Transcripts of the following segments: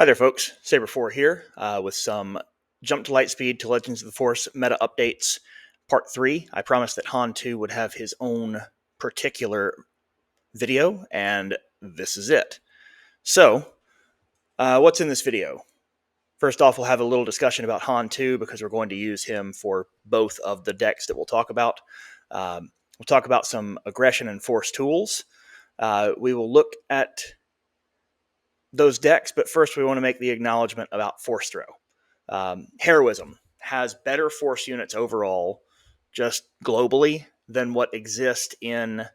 Hi there, folks. Saber4 here with some Jump to Lightspeed to Legends of the Force meta updates, part 3. I promised that Han2 would have his own particular video, and this is it. So, what's in this video? First off, we'll have a little discussion about Han2 because we're going to use him for both of the decks that we'll talk about. We'll talk about some aggression and force tools. We will look at those decks, but first we want to make the acknowledgement about force throw. Heroism has better force units overall, just globally, than what exists in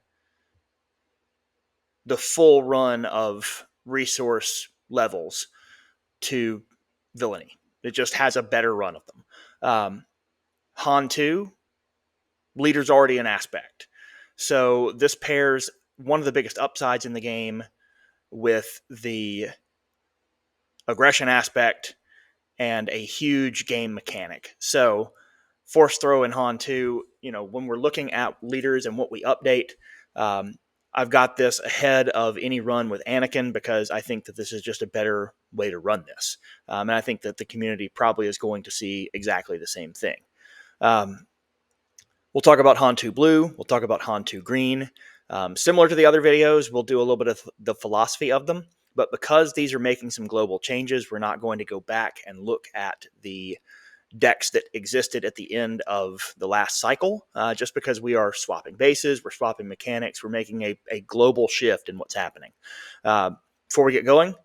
the full run of resource levels to villainy. It just has a better run of them. Han 2, leader's already an aspect. So this pairs one of the biggest upsides in the game with the aggression aspect and a huge game mechanic. So force throw in Han 2, when we're looking at leaders and what we update, I've got this ahead of any run with Anakin because I think that this is just a better way to run this. And I think that the community probably is going to see exactly the same thing. We'll talk about Han 2 Blue. We'll talk about Han 2 Green. Similar to the other videos, we'll do a little bit of the philosophy of them. But because these are making some global changes, we're not going to go back and look at the decks that existed at the end of the last cycle, just because we are swapping bases, we're swapping mechanics, we're making a global shift in what's happening. Before we get going,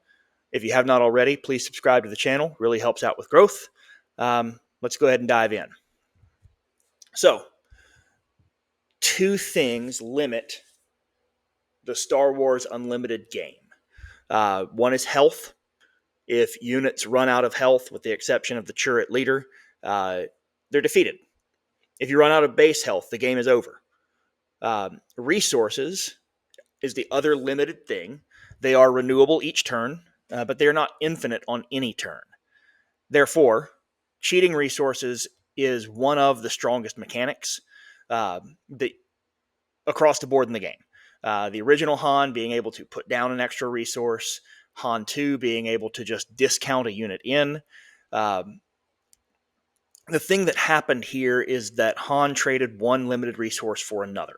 if you have not already, please subscribe to the channel. Really helps out with growth. Let's go ahead and dive in. So, two things limit the Star Wars Unlimited game. One is health. If units run out of health, with the exception of the turret leader, they're defeated. If you run out of base health, the game is over. Resources is the other limited thing. They are renewable each turn, but they're not infinite on any turn. Therefore, cheating resources is one of the strongest mechanics across the board in the game. The original Han being able to put down an extra resource, Han 2 being able to just discount a unit in. The thing that happened here is that Han traded one limited resource for another.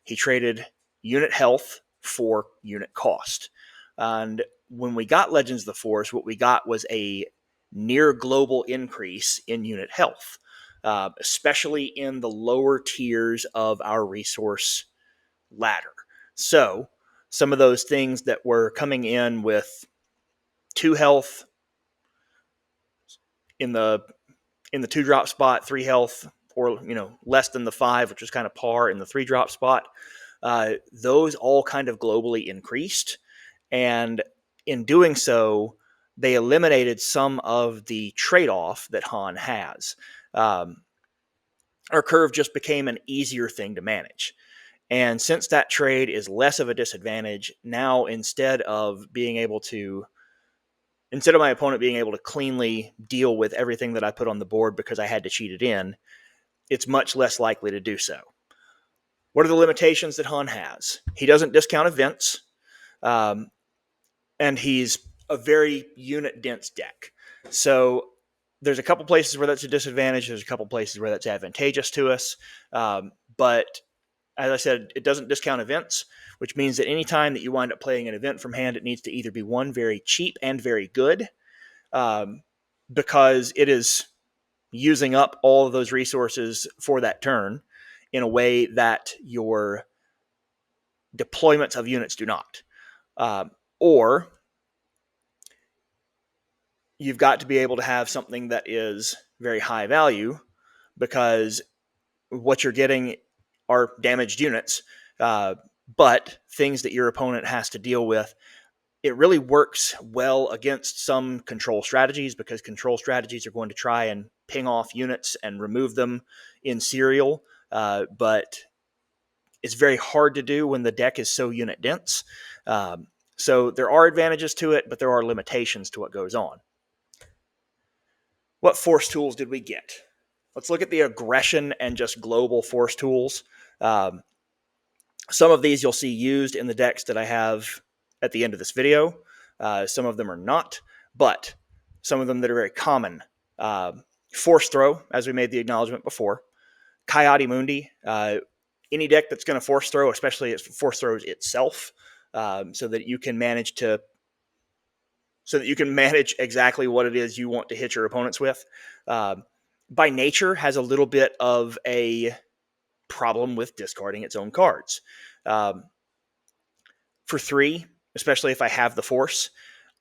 He traded unit health for unit cost. And when we got Legends of the Force, what we got was a near global increase in unit health, especially in the lower tiers of our resource ladder. So some of those things that were coming in with 2 health in the 2-drop spot, 3 health, or less than the 5, which was kind of par in the 3-drop spot, those all kind of globally increased. And in doing so, they eliminated some of the trade-off that Han has. Our curve just became an easier thing to manage. And since that trade is less of a disadvantage, now instead of my opponent being able to cleanly deal with everything that I put on the board because I had to cheat it in, it's much less likely to do so. What are the limitations that Han has? He doesn't discount events, and he's a very unit-dense deck. So there's a couple places where that's a disadvantage. There's a couple places where that's advantageous to us. But as I said, it doesn't discount events, which means that any time that you wind up playing an event from hand, it needs to either be one, very cheap and very good, because it is using up all of those resources for that turn in a way that your deployments of units do not. Or you've got to be able to have something that is very high value, because what you're getting are damaged units, but things that your opponent has to deal with. It really works well against some control strategies, because control strategies are going to try and ping off units and remove them in serial, but it's very hard to do when the deck is so unit dense. So there are advantages to it, but there are limitations to what goes on. What force tools did we get? Let's look at the aggression and just global force tools. Some of these you'll see used in the decks that I have at the end of this video. Some of them are not, but some of them that are very common. Force Throw, as we made the acknowledgement before. Coyote any deck that's going to Force Throw, especially if Force Throws itself, so that you can manage exactly what it is you want to hit your opponents with. By nature, has a little bit of a problem with discarding its own cards. For 3, especially if I have the Force,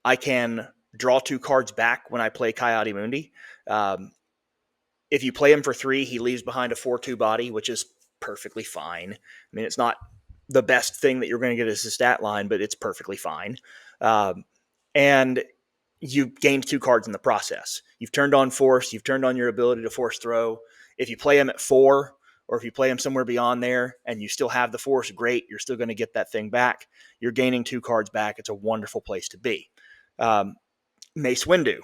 I can draw 2 cards back when I play Coyote Mundi. If you play him for 3, he leaves behind a 4/2 body, which is perfectly fine. I mean, it's not the best thing that you're going to get as a stat line, but it's perfectly fine. And you gained 2 cards in the process. You've turned on Force. You've turned on your ability to Force Throw. If you play him at 4, or if you play him somewhere beyond there and you still have the Force, great. You're still going to get that thing back. You're gaining 2 cards back. It's a wonderful place to be. Mace Windu.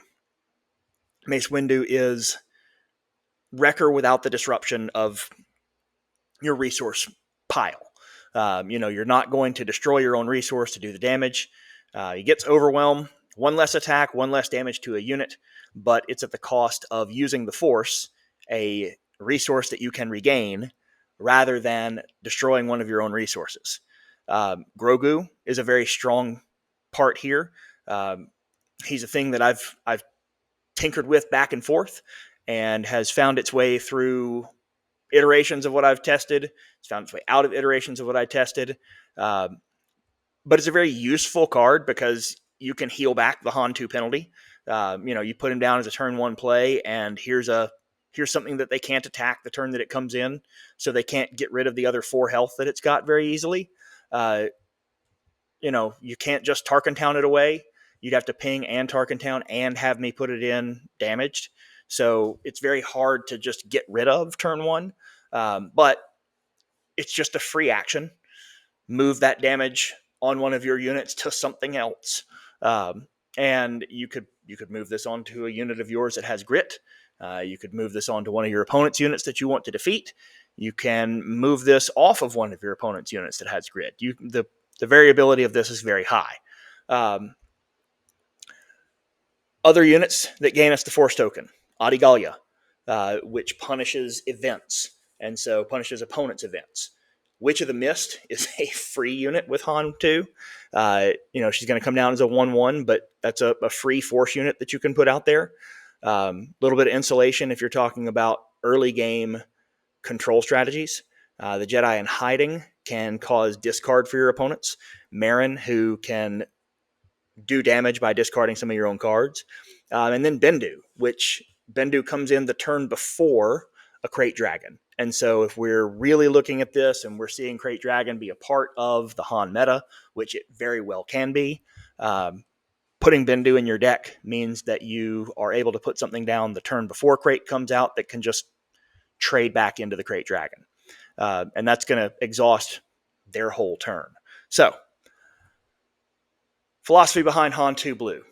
Mace Windu is Wrecker without the disruption of your resource pile. You're not going to destroy your own resource to do the damage. He gets Overwhelm, 1 less attack, 1 less damage to a unit, but it's at the cost of using the Force, a resource that you can regain, rather than destroying one of your own resources. Grogu is a very strong part here. He's a thing that I've tinkered with back and forth, and has found its way through iterations of what I've tested. It's found its way out of iterations of what I tested. But it's a very useful card because you can heal back the Han2 penalty. You put him down as a turn 1 play, and here's something that they can't attack the turn that it comes in, so they can't get rid of the other 4 health that it's got very easily. You can't just Tarkin Town it away. You'd have to ping and Tarkin Town and have me put it in damaged. So it's very hard to just get rid of turn 1. But it's just a free action. Move that damage on one of your units to something else. And you could move this onto a unit of yours that has grit. You could move this onto one of your opponent's units that you want to defeat. You can move this off of one of your opponent's units that has grit. The variability of this is very high. Other units that gain us the Force token. Adigalia, which punishes events, and so punishes opponents' events. Witch of the Mist is a free unit with Han2. She's going to come down as a 1/1, but that's a free Force unit that you can put out there. A little bit of insulation if you're talking about early game control strategies. The Jedi in Hiding can cause discard for your opponents. Marin, who can do damage by discarding some of your own cards. And then Bendu, which Bendu comes in the turn before a Crate Dragon. And so if we're really looking at this and we're seeing Crate Dragon be a part of the Han meta, which it very well can be, putting Bendu in your deck means that you are able to put something down the turn before Crate comes out that can just trade back into the Crate Dragon. And that's going to exhaust their whole turn. So, philosophy behind Han2 Blue.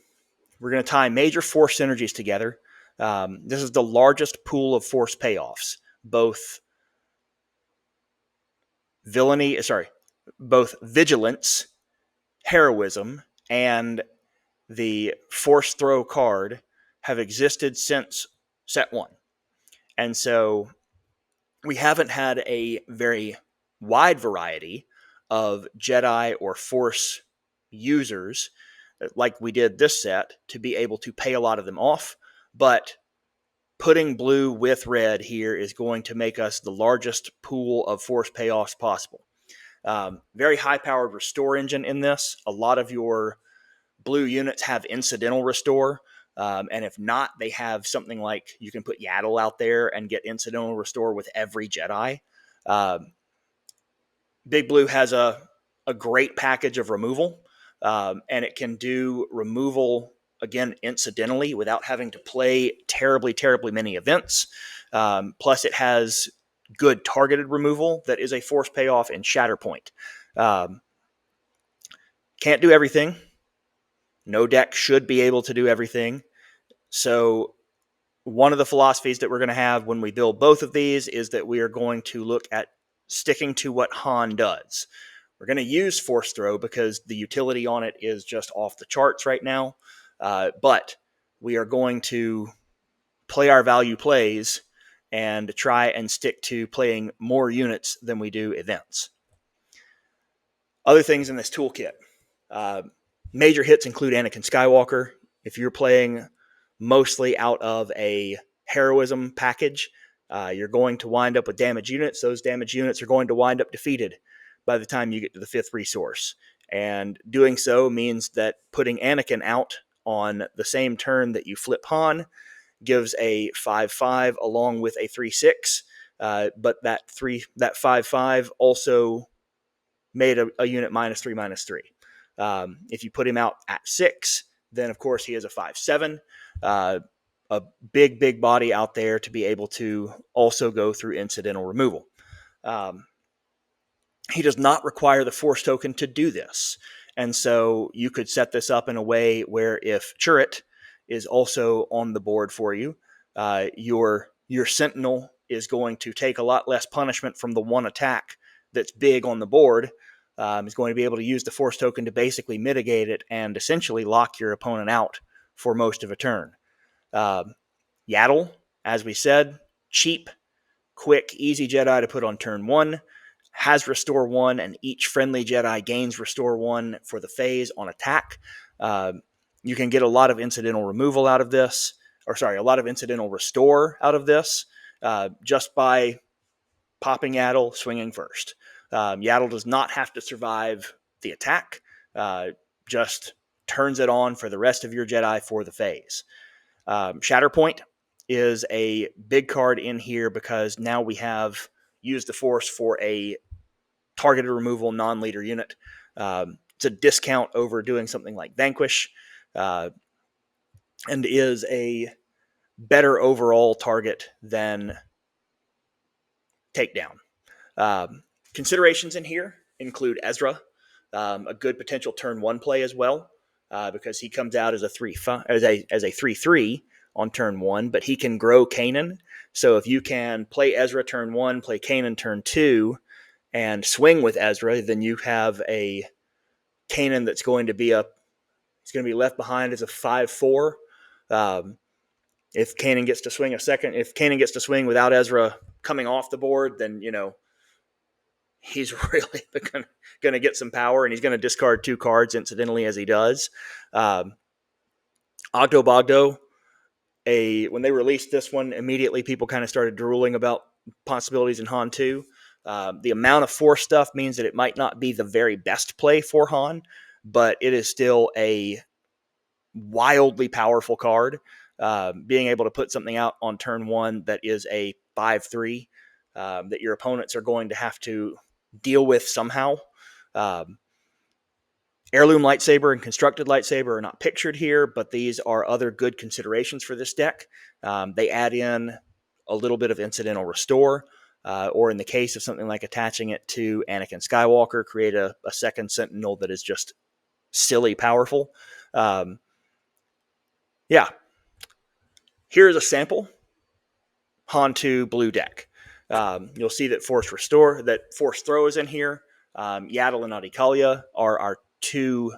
We're going to tie major Force synergies together. This is the largest pool of Force payoffs, both vigilance, heroism, and the Force Throw card have existed since set 1. And so we haven't had a very wide variety of Jedi or Force users like we did this set to be able to pay a lot of them off, but putting blue with red here is going to make us the largest pool of Force payoffs possible. Very high-powered restore engine in this. A lot of your blue units have incidental restore, and if not, they have something like you can put Yaddle out there and get incidental restore with every Jedi. Big Blue has a great package of removal, and it can do removal, again, incidentally without having to play terribly, terribly many events. Plus, it has good targeted removal that is a Force payoff in Shatterpoint. Can't do everything. No deck should be able to do everything. So one of the philosophies that we're going to have when we build both of these is that we are going to look at sticking to what Han does. We're going to use Force Throw because the utility on it is just off the charts right now. But we are going to play our value plays and try and stick to playing more units than we do events. Other things in this toolkit. Major hits include Anakin Skywalker. If you're playing mostly out of a heroism package, you're going to wind up with damage units. Those damage units are going to wind up defeated by the time you get to the 5th resource. And doing so means that putting Anakin out on the same turn that you flip Han gives a 5/5 along with a 3/6. But that 5/5 also made a unit -3/-3. If you put him out at 6, then of course he is a 5/7. A big body out there to be able to also go through incidental removal. He does not require the Force token to do this. And so you could set this up in a way where if Qi'ra is also on the board for you, your Sentinel is going to take a lot less punishment from the one attack that's big on the board. Is going to be able to use the Force token to basically mitigate it and essentially lock your opponent out for most of a turn. Yaddle, as we said, cheap, quick, easy Jedi to put on turn 1. Has Restore 1, and each friendly Jedi gains Restore 1 for the phase on attack. You can get a lot of incidental removal out of this, a lot of incidental restore out of this, just by popping Yaddle, swinging first. Yaddle does not have to survive the attack, just turns it on for the rest of your Jedi for the phase. Shatterpoint is a big card in here because now we have used the Force for a targeted removal non-leader unit. It's a discount over doing something like Vanquish, and is a better overall target than Takedown. Considerations in here include Ezra, a good potential turn 1 play as well, because he comes out as a 3/3 on turn 1, but he can grow Kanan. So if you can play Ezra turn 1, play Kanan turn 2, and swing with Ezra, then you have a Kanan that's going to be left behind as a 5/4. If Kanan gets to swing without Ezra coming off the board, then he's really going to get some power, and he's going to discard 2 cards incidentally as he does. Ogdo Bogdo, when they released this one, immediately people kind of started drooling about possibilities in Han 2. The amount of Force stuff means that it might not be the very best play for Han, but it is still a wildly powerful card. Being able to put something out on turn 1 that is a 5/3 that your opponents are going to have to deal with somehow. Heirloom Lightsaber and Constructed Lightsaber are not pictured here, but these are other good considerations for this deck. They add in a little bit of incidental restore, or in the case of something like attaching it to Anakin Skywalker, create a second Sentinel that is just silly powerful. Here's a sample Han 2 blue deck. You'll see that Force Throw is in here. Yaddle and Adikalia are our two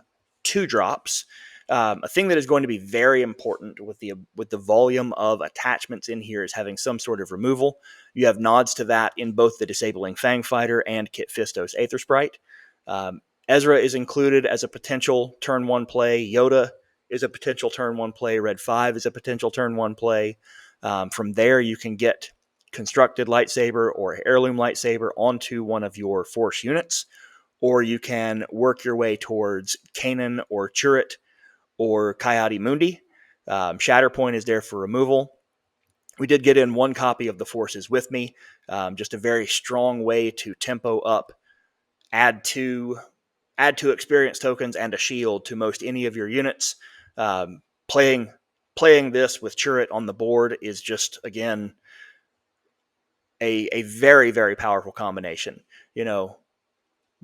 drops. A thing that is going to be very important with the volume of attachments in here is having some sort of removal. You have nods to that in both the Disabling Fang Fighter and Kit Fisto's Aether Sprite. Ezra is included as a potential turn 1 play. Yoda is a potential turn 1 play. Red 5 is a potential turn 1 play. From there, you can get Constructed Lightsaber or Heirloom Lightsaber onto one of your Force units, or you can work your way towards Kanan or Qi'ra or Coyote Mundi. Shatterpoint is there for removal. We did get in 1 copy of the Forces with me, just a very strong way to tempo up, add 2 experience tokens and a shield to most any of your units. Playing this with Qi'ra on the board is just, again, a very, very powerful combination.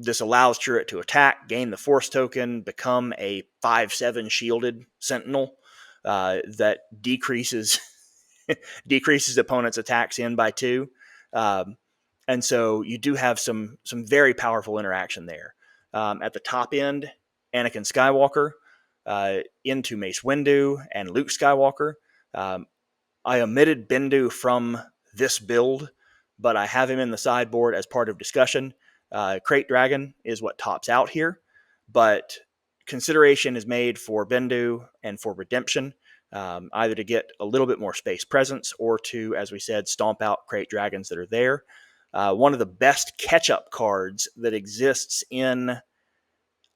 This allows Qi'ra to attack, gain the Force token, become a 5/7 shielded Sentinel that decreases opponents' attacks in by 2. And so you do have some very powerful interaction there. At the top end, Anakin Skywalker. into Mace Windu and Luke Skywalker. I omitted Bendu from this build, but I have him in the sideboard as part of discussion. Crate Dragon is what tops out here, but consideration is made for Bendu and for Redemption, either to get a little bit more space presence or to, as we said, stomp out Crate Dragons that are there. One of the best catch-up cards that exists in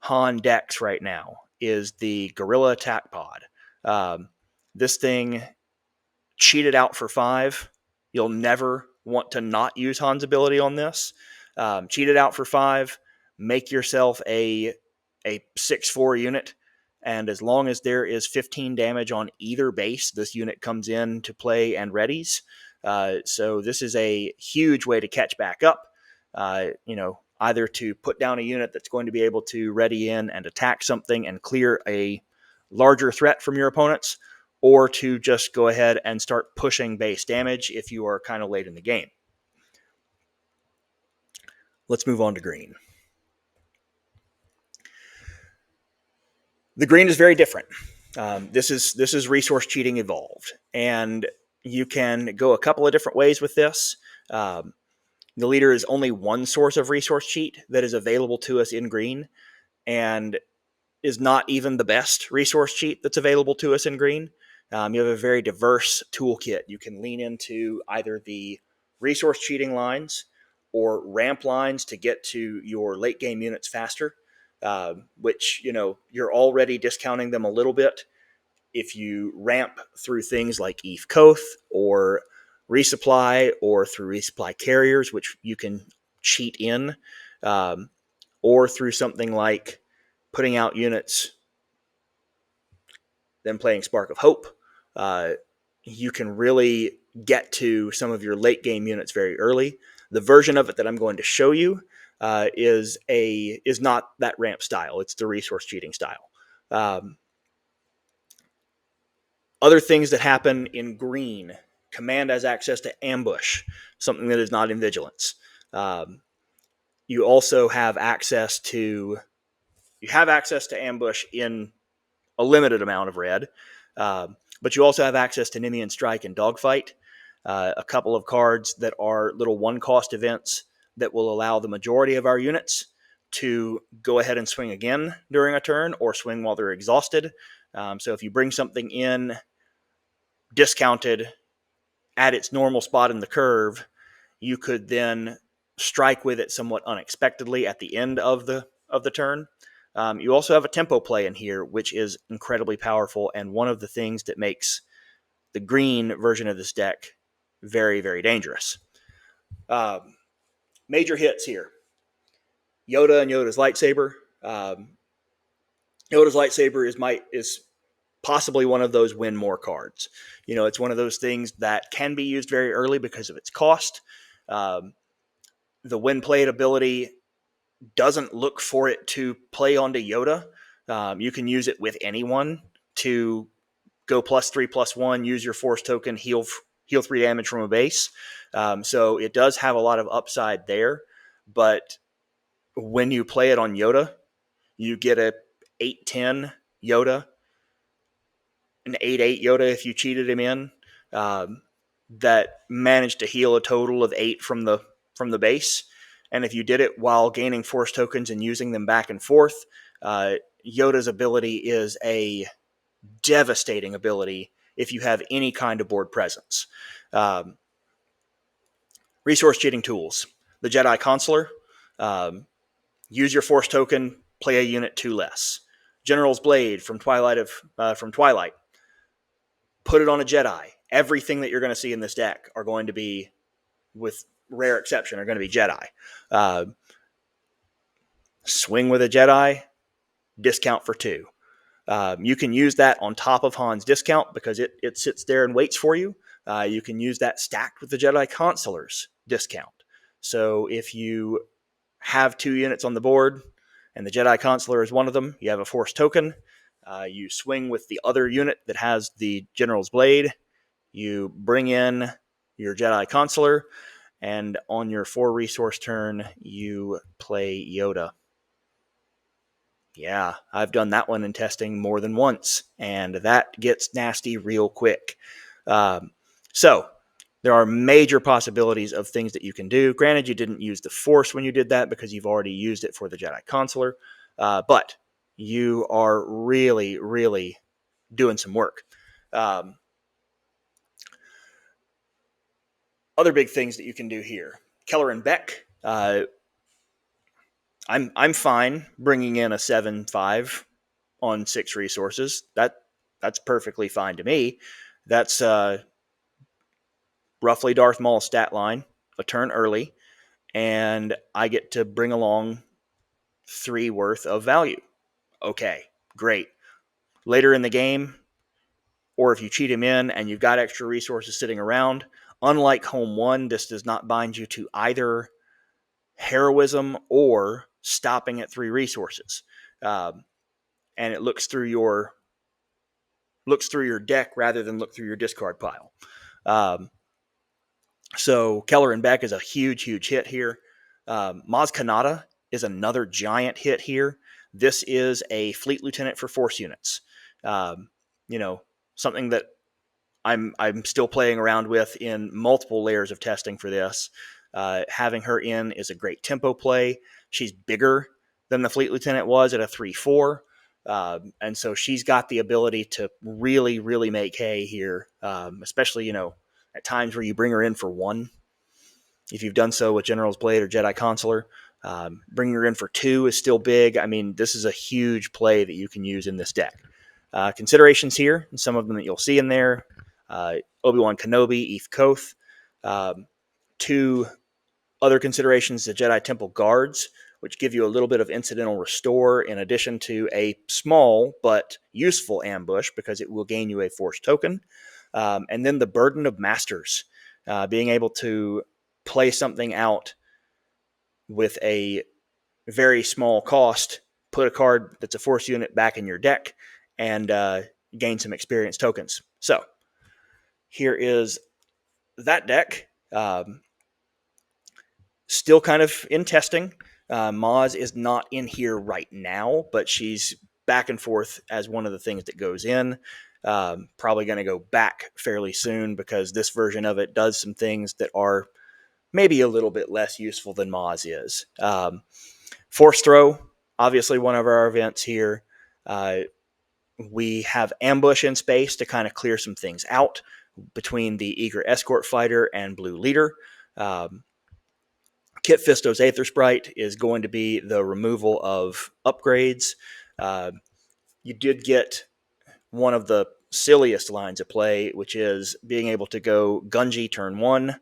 Han decks right now is the Gorilla Attack Pod. This thing cheated out for 5. You'll never want to not use Han's ability on this. Cheated out for 5. Make yourself a 6/4 unit, and as long as there is 15 damage on either base, this unit comes in to play and readies. So this is a huge way to catch back up. Either to put down a unit that's going to be able to ready in and attack something and clear a larger threat from your opponents, or to just go ahead and start pushing base damage if you are kind of late in the game. Let's move on to green. The green is very different. This is resource cheating evolved, and you can go a couple of different ways with this. The leader is only one source of resource cheat that is available to us in green, and is not even the best resource cheat that's available to us in green. You have a very diverse toolkit. You can lean into either the resource cheating lines or ramp lines to get to your late game units faster, which, you're already discounting them a little bit if you ramp through things like Eve Koth or resupply, or through resupply carriers, which you can cheat in, or through something like putting out units, then playing Spark of Hope. You can really get to some of your late game units very early. The version of it that I'm going to show you is not that ramp style. It's the resource cheating style. Other things that happen in green: Command has access to ambush, something that is not in Vigilance. You also have access to ambush in a limited amount of red, but you also have access to Nemean Strike and Dogfight, a couple of cards that are little one-cost events that will allow the majority of our units to go ahead and swing again during a turn, or swing while they're exhausted. So if you bring something in discounted at its normal spot in the curve, you could then strike with it somewhat unexpectedly at the end of the turn. You also have a tempo play in here, which is incredibly powerful, and one of the things that makes the green version of this deck very, very dangerous. Major hits here: Yoda and Yoda's lightsaber. Yoda's lightsaber is possibly one of those win more cards. It's one of those things that can be used very early because of its cost. The when played ability doesn't look for it to play onto Yoda. You can use it with anyone to go +3/+1, use your force token, heal 3 damage from a base. So it does have a lot of upside there, but when you play it on Yoda, you get a 8/10 Yoda, an 8/8 Yoda if you cheated him in, that managed to heal a total of 8 from the base. And if you did it while gaining force tokens and using them back and forth, Yoda's ability is a devastating ability if you have any kind of board presence. Resource cheating tools: the Jedi Consular. Use your force token, play a unit 2 less. General's Blade from Twilight. Put it on a Jedi. Everything that you're going to see in this deck are going to be, with rare exception, are going to be Jedi. Swing with a Jedi, discount for 2. You can use that on top of Han's discount because it sits there and waits for you. You can use that stacked with the Jedi Consular's discount. So if you have 2 units on the board and the Jedi Consular is one of them, you have a force token. You swing with the other unit that has the General's Blade. You bring in your Jedi Consular, and on your 4 resource turn, you play Yoda. Yeah, I've done that one in testing more than once, and that gets nasty real quick. So there are major possibilities of things that you can do. Granted, you didn't use the Force when you did that because you've already used it for the Jedi Consular, but you are really, really doing some work. Other big things that you can do here. Keller and Beck. I'm fine bringing in a 7.5 on 6 resources. That's perfectly fine to me. That's roughly Darth Maul's stat line, a turn early, and I get to bring along 3 worth of value. Okay, great. Later in the game, or if you cheat him in and you've got extra resources sitting around, unlike Home 1, this does not bind you to either heroism or stopping at 3 resources. And it looks through your deck rather than look through your discard pile. So Keller and Beck is a huge hit here. Maz Kanata is another giant hit here. This is a fleet lieutenant for Force units. Something that I'm still playing around with in multiple layers of testing for this. Having her in is a great tempo play. She's bigger than the fleet lieutenant was at a 3/4. And so she's got the ability to really, really make hay here, especially, at times where you bring her in for 1. If you've done so with General's Blade or Jedi Consular, bringing her in for 2 is still big. I mean, this is a huge play that you can use in this deck. Considerations here, and some of them that you'll see in there. Obi-Wan Kenobi, Eve Koth. 2 other considerations, the Jedi Temple Guards, which give you a little bit of incidental restore in addition to a small but useful ambush because it will gain you a Force token. And then the Burden of Masters, being able to play something out with a very small cost, put a card that's a Force unit back in your deck, and gain some experience tokens. So here is that deck. Still kind of in testing. Maz is not in here right now, but she's back and forth as one of the things that goes in. Probably going to go back fairly soon because this version of it does some things that are maybe a little bit less useful than Maz is. Force Throw, obviously one of our events here. We have Ambush in space to kind of clear some things out between the Eager Escort Fighter and Blue Leader. Kit Fisto's Aether Sprite is going to be the removal of upgrades. You did get one of the silliest lines of play, which is being able to go Gunji turn 1.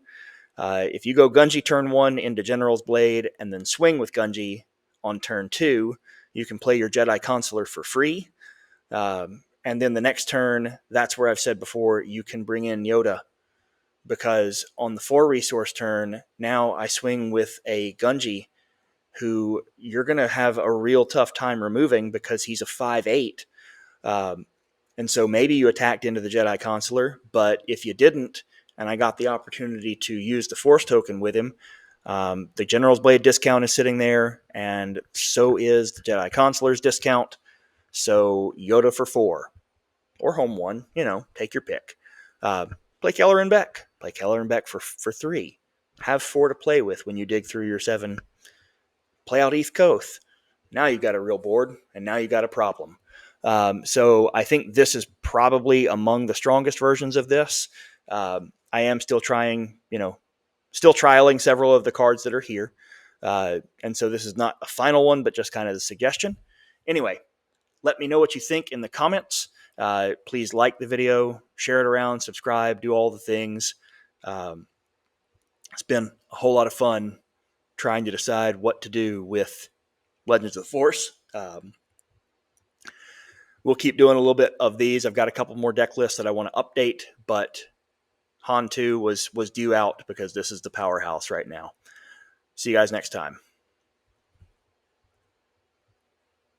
If you go Gunji turn 1 into General's Blade and then swing with Gunji on turn 2, you can play your Jedi Consular for free. And then the next turn, that's where I've said before, you can bring in Yoda. Because on the 4 resource turn, now I swing with a Gunji who you're going to have a real tough time removing because he's a 5/8. And so maybe you attacked into the Jedi Consular, but if you didn't, and I got the opportunity to use the Force token with him, the General's Blade discount is sitting there, and so is the Jedi Consular's discount. So Yoda for 4. Or Home 1, take your pick. Play Keller and Beck. Play Keller and Beck for 3. Have 4 to play with when you dig through your 7. Play out Eve Koth. Now you've got a real board, and now you've got a problem. So I think this is probably among the strongest versions of this. I am still trying, still trialing several of the cards that are here. And so this is not a final one, but just kind of the suggestion. Anyway, let me know what you think in the comments. Please like the video, share it around, subscribe, do all the things. It's been a whole lot of fun trying to decide what to do with Legends of the Force. We'll keep doing a little bit of these. I've got a couple more deck lists that I want to update, but Han2 was due out because this is the powerhouse right now. See you guys next time.